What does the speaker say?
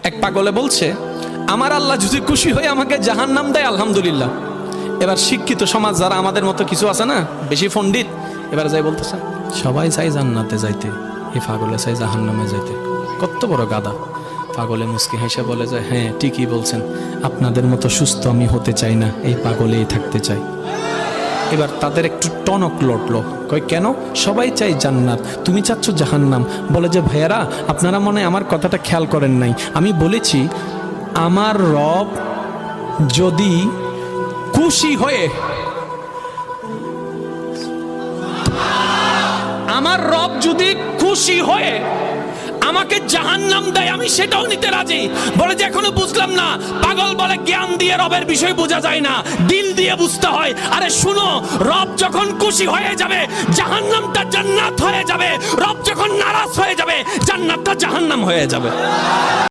এক পাগলে বলছে, আমার আল্লাহ যদি খুশি হয়ে আমাকে জাহান্নাম দেয় আলহামদুলিল্লাহ। এবার শিক্ষিত সমাজ যারা আমাদের মতো কিছু আছে না, বেশি পণ্ডিত, এবার যাই বলতেছে সবাই চাই জান্নাতে যাইতে, এই পাগলে চাই জাহান্নামে যাইতে। কত বড় গাদা। পাগলে মুস্কি হেসে বলে যায়, হ্যাঁ ঠিকই বলছেন, আপনাদের মতো সুস্থ আমি হতে চাই না, এই পাগলেই থাকতে চাই। এবার তাদের একটু টনক লটলো, কই কেন? সবাই চাই জান্নাত, তুমি চাচ্ছ জাহান্নাম। বলে যে ভাইয়ারা, আপনারা মনে হয় আমার কথাটা খেয়াল করেন নাই। আমি বলেছি আমার রব যদি খুশি হয়ে, আমার রব যদি খুশি হয়ে আমাকে জাহান্নাম দেয়, আমি সেটাও নিতে রাজি। বলে যে এখনো বুঝলাম না। পাগল বলে জ্ঞান দিয়ে রবের বিষয় বোঝা যায় না, দিল দিয়ে বুঝতে হয়। আরে শুনো, রব যখন খুশি হয়ে যাবে জাহান্নামটা জান্নাত হয়ে যাবে, রব যখন নারাজ হয়ে যাবে জান্নাতটা জাহান্নাম হয়ে যাবে।